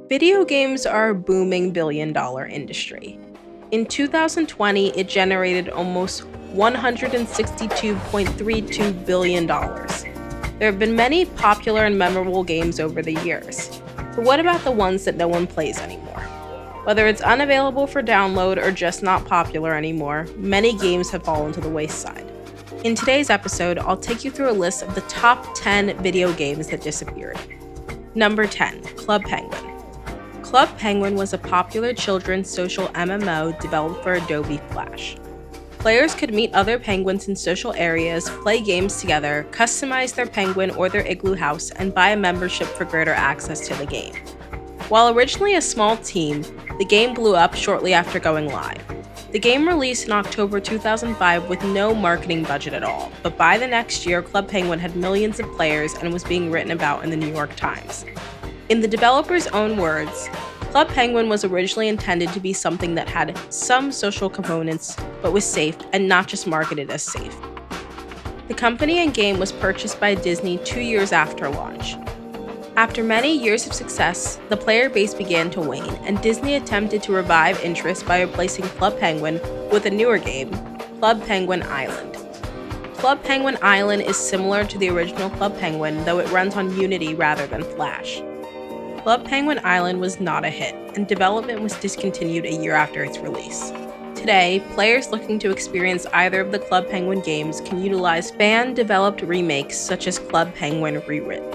Video games are a booming billion-dollar industry. In 2020, it generated almost $162.32 billion. There have been many popular and memorable games over the years. But what about the ones that no one plays anymore? Whether it's unavailable for download or just not popular anymore, many games have fallen to the wayside. In today's episode, I'll take you through a list of the top 10 video games that disappeared. Number 10, Club Penguin. Club Penguin was a popular children's social MMO developed for Adobe Flash. Players could meet other penguins in social areas, play games together, customize their penguin or their igloo house, and buy a membership for greater access to the game. While originally a small team, the game blew up shortly after going live. The game released in October 2005 with no marketing budget at all, but by the next year, Club Penguin had millions of players and was being written about in the New York Times. In the developer's own words, Club Penguin was originally intended to be something that had some social components, but was safe and not just marketed as safe. The company and game was purchased by Disney 2 years after launch. After many years of success, the player base began to wane, and Disney attempted to revive interest by replacing Club Penguin with a newer game, Club Penguin Island. Club Penguin Island is similar to the original Club Penguin, though it runs on Unity rather than Flash. Club Penguin Island was not a hit, and development was discontinued a year after its release. Today, players looking to experience either of the Club Penguin games can utilize fan-developed remakes such as Club Penguin Rewritten.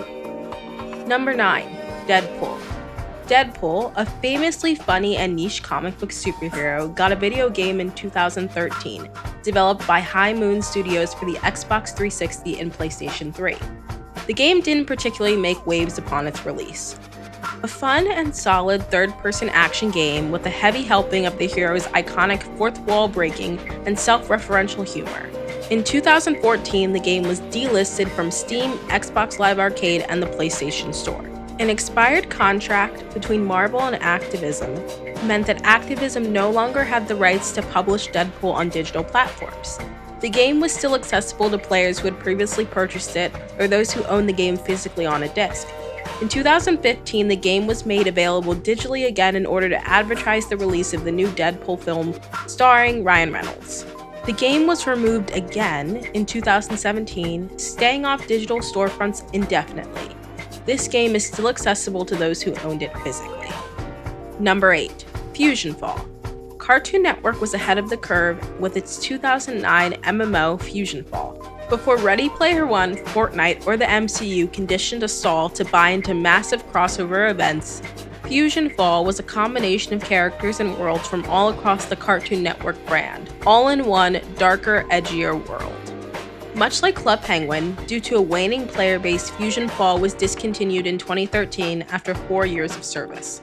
Number 9. Deadpool. Deadpool, a famously funny and niche comic book superhero, got a video game in 2013, developed by High Moon Studios for the Xbox 360 and PlayStation 3. The game didn't particularly make waves upon its release. A fun and solid third-person action game with a heavy helping of the hero's iconic fourth-wall-breaking and self-referential humor. In 2014, the game was delisted from Steam, Xbox Live Arcade, and the PlayStation Store. An expired contract between Marvel and Activision meant that Activision no longer had the rights to publish Deadpool on digital platforms. The game was still accessible to players who had previously purchased it or those who owned the game physically on a disc. In 2015, the game was made available digitally again in order to advertise the release of the new Deadpool film starring Ryan Reynolds. The game was removed again in 2017, staying off digital storefronts indefinitely. This game is still accessible to those who owned it physically. Number 8. Fusion Fall. Cartoon Network was ahead of the curve with its 2009 MMO Fusion Fall. Before Ready Player One, Fortnite, or the MCU conditioned us all to buy into massive crossover events, Fusion Fall was a combination of characters and worlds from all across the Cartoon Network brand, all in one darker, edgier world. Much like Club Penguin, due to a waning player base, Fusion Fall was discontinued in 2013 after 4 years of service.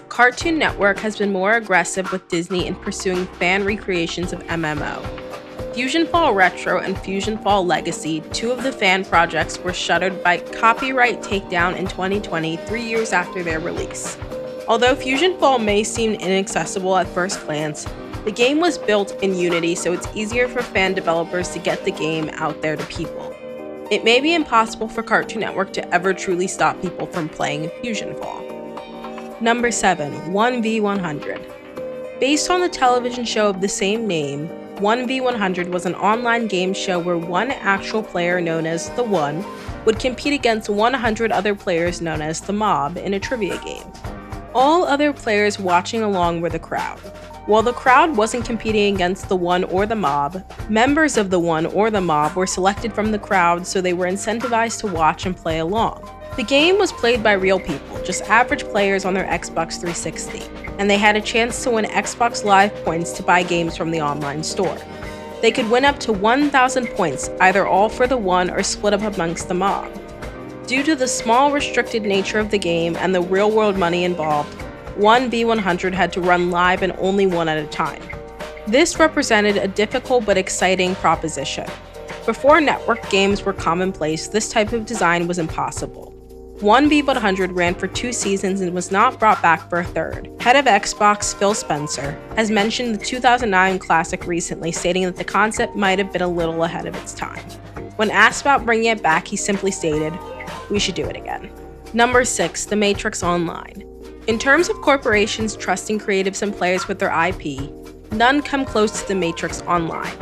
Cartoon Network has been more aggressive with Disney in pursuing fan recreations of MMO. Fusion Fall Retro and Fusion Fall Legacy, two of the fan projects, were shuttered by copyright takedown in 2020, 3 years after their release. Although Fusion Fall may seem inaccessible at first glance, the game was built in Unity, so it's easier for fan developers to get the game out there to people. It may be impossible for Cartoon Network to ever truly stop people from playing Fusion Fall. Number 7. 1v100. Based on the television show of the same name, 1v100 was an online game show where one actual player known as the One would compete against 100 other players known as the Mob in a trivia game. All other players watching along were the crowd. While the crowd wasn't competing against the One or the Mob, members of the One or the Mob were selected from the crowd, so they were incentivized to watch and play along. The game was played by real people, just average players on their Xbox 360, and they had a chance to win Xbox Live points to buy games from the online store. They could win up to 1,000 points, either all for the One or split up amongst the Mob. Due to the small, restricted nature of the game and the real-world money involved, 1v100 had to run live and only one at a time. This represented a difficult but exciting proposition. Before network games were commonplace, this type of design was impossible. 1v100 ran for 2 seasons and was not brought back for a third. Head of Xbox, Phil Spencer, has mentioned the 2009 classic recently, stating that the concept might have been a little ahead of its time. When asked about bringing it back, he simply stated, "We should do it again." Number 6. The Matrix Online. In terms of corporations trusting creatives and players with their IP, none come close to The Matrix Online.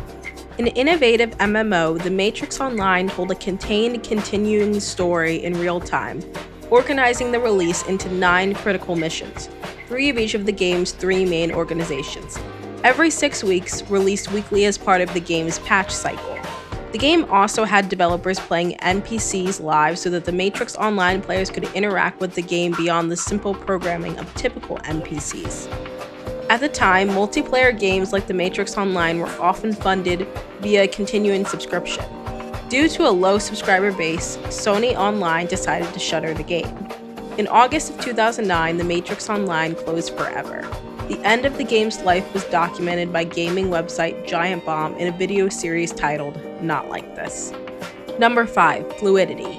An innovative MMO, The Matrix Online told a contained, continuing story in real time, organizing the release into 9 critical missions, 3 of each of the game's 3 main organizations, every 6 weeks, released weekly as part of the game's patch cycle. The game also had developers playing NPCs live so that The Matrix Online players could interact with the game beyond the simple programming of typical NPCs. At the time, multiplayer games like The Matrix Online were often funded via a continuing subscription. Due to a low subscriber base, Sony Online decided to shutter the game. In August of 2009, The Matrix Online closed forever. The end of the game's life was documented by gaming website Giant Bomb in a video series titled Not Like This. Number 5. Fluidity.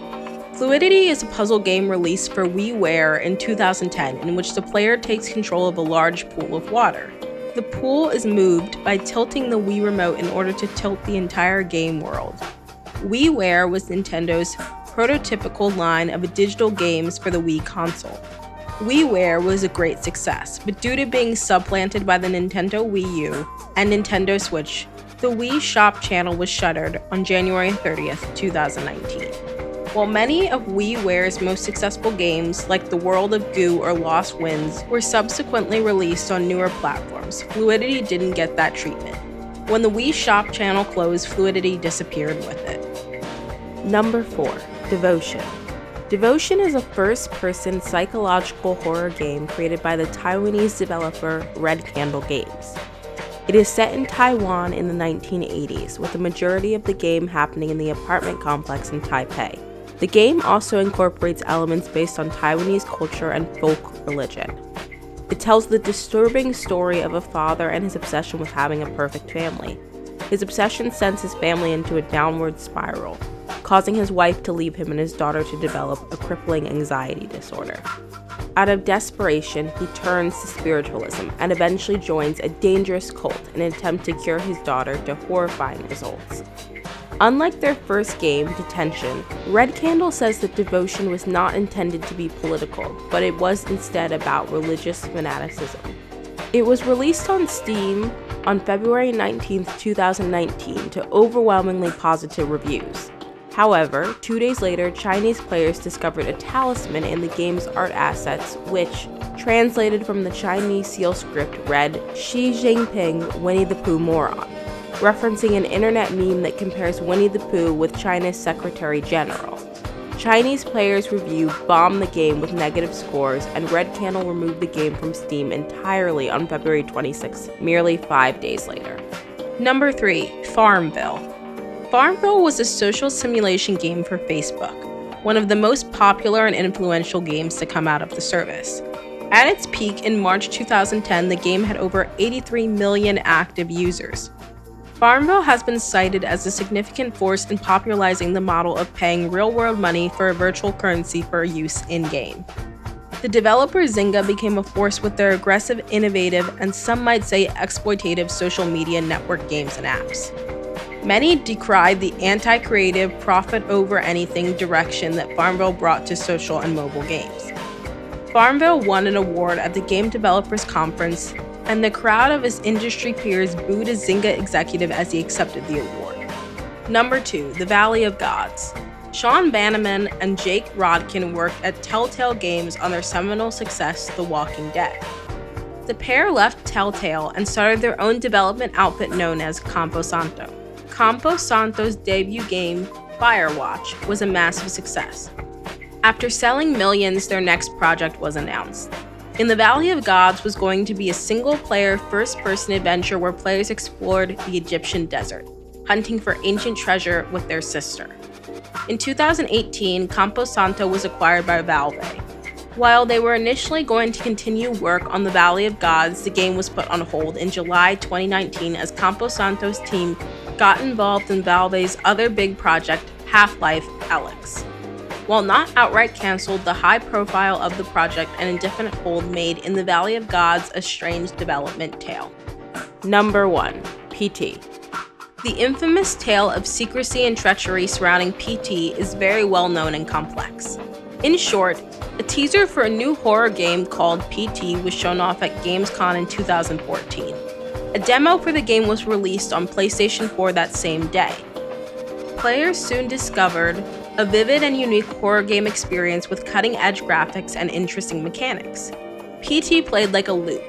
Fluidity is a puzzle game released for WiiWare in 2010 in which the player takes control of a large pool of water. The pool is moved by tilting the Wii remote in order to tilt the entire game world. WiiWare was Nintendo's prototypical line of digital games for the Wii console. WiiWare was a great success, but due to being supplanted by the Nintendo Wii U and Nintendo Switch, the Wii Shop channel was shuttered on January 30th, 2019. While many of WiiWare's most successful games, like The World of Goo or Lost Winds, were subsequently released on newer platforms, Fluidity didn't get that treatment. When the Wii Shop channel closed, Fluidity disappeared with it. Number 4. Devotion. Devotion is a first-person psychological horror game created by the Taiwanese developer Red Candle Games. It is set in Taiwan in the 1980s, with the majority of the game happening in the apartment complex in Taipei. The game also incorporates elements based on Taiwanese culture and folk religion. It tells the disturbing story of a father and his obsession with having a perfect family. His obsession sends his family into a downward spiral, causing his wife to leave him and his daughter to develop a crippling anxiety disorder. Out of desperation, he turns to spiritualism and eventually joins a dangerous cult in an attempt to cure his daughter to horrifying results. Unlike their first game, Detention, Red Candle says that Devotion was not intended to be political, but it was instead about religious fanaticism. It was released on Steam on February 19, 2019 to overwhelmingly positive reviews. However, 2 days later, Chinese players discovered a talisman in the game's art assets, which, translated from the Chinese seal script, read, Xi Jinping, Winnie the Pooh moron, referencing an internet meme that compares Winnie the Pooh with China's Secretary General. Chinese players' review bombed the game with negative scores, and Red Candle removed the game from Steam entirely on February 26, merely 5 days later. Number 3. Farmville. Farmville was a social simulation game for Facebook, one of the most popular and influential games to come out of the service. At its peak in March 2010, the game had over 83 million active users. Farmville has been cited as a significant force in popularizing the model of paying real-world money for a virtual currency for use in-game. The developer Zynga became a force with their aggressive, innovative, and some might say exploitative social media network games and apps. Many decried the anti-creative, profit-over-anything direction that Farmville brought to social and mobile games. Farmville won an award at the Game Developers Conference, and the crowd of his industry peers booed a Zynga executive as he accepted the award. Number 2. The Valley of Gods. Sean Bannerman and Jake Rodkin worked at Telltale Games on their seminal success, The Walking Dead. The pair left Telltale and started their own development outfit known as Campo Santo. Campo Santo's debut game, Firewatch, was a massive success. After selling millions, their next project was announced. In the Valley of Gods was going to be a single-player, first-person adventure where players explored the Egyptian desert, hunting for ancient treasure with their sister. In 2018, Campo Santo was acquired by Valve. While they were initially going to continue work on the Valley of Gods, the game was put on hold in July 2019 as Campo Santo's team got involved in Valve's other big project, Half-Life: Alyx. While not outright cancelled, the high profile of the project and indefinite hold made In the Valley of Gods a strange development tale. Number 1. PT. The infamous tale of secrecy and treachery surrounding PT is very well known and complex. In short, A teaser for a new horror game called PT was shown off at Gamescom in 2014. A demo for the game was released on PlayStation 4 that same day. Players soon discovered a vivid and unique horror game experience with cutting-edge graphics and interesting mechanics. PT played like a loop,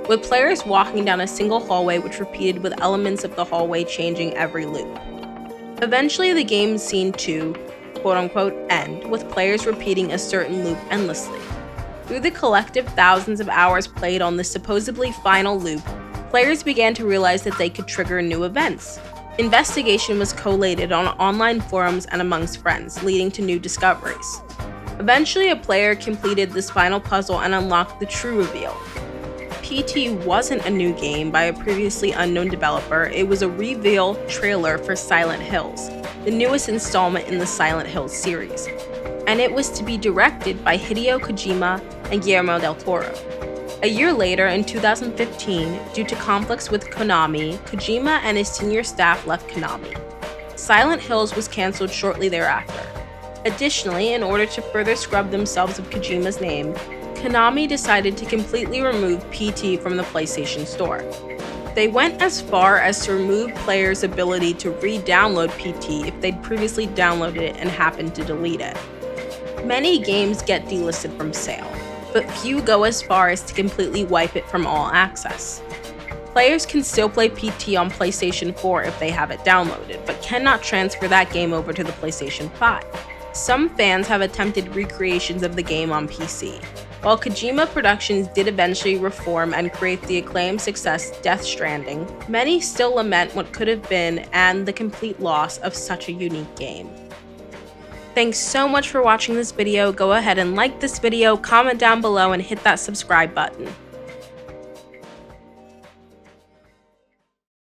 with players walking down a single hallway which repeated with elements of the hallway changing every loop. Eventually, the game seemed to, quote-unquote, end, with players repeating a certain loop endlessly. Through the collective thousands of hours played on this supposedly final loop, players began to realize that they could trigger new events. Investigation was collated on online forums and amongst friends, leading to new discoveries. Eventually, a player completed this final puzzle and unlocked the true reveal. PT wasn't a new game by a previously unknown developer, it was a reveal trailer for Silent Hills, the newest installment in the Silent Hills series, and it was to be directed by Hideo Kojima and Guillermo del Toro. A year later, in 2015, due to conflicts with Konami, Kojima and his senior staff left Konami. Silent Hills was cancelled shortly thereafter. Additionally, in order to further scrub themselves of Kojima's name, Konami decided to completely remove PT from the PlayStation Store. They went as far as to remove players' ability to re-download PT if they'd previously downloaded it and happened to delete it. Many games get delisted from sale, but few go as far as to completely wipe it from all access. Players can still play PT on PlayStation 4 if they have it downloaded, but cannot transfer that game over to the PlayStation 5. Some fans have attempted recreations of the game on PC. While Kojima Productions did eventually reform and create the acclaimed success Death Stranding, many still lament what could have been and the complete loss of such a unique game. Thanks so much for watching this video. Go ahead and like this video, comment down below, and hit that subscribe button.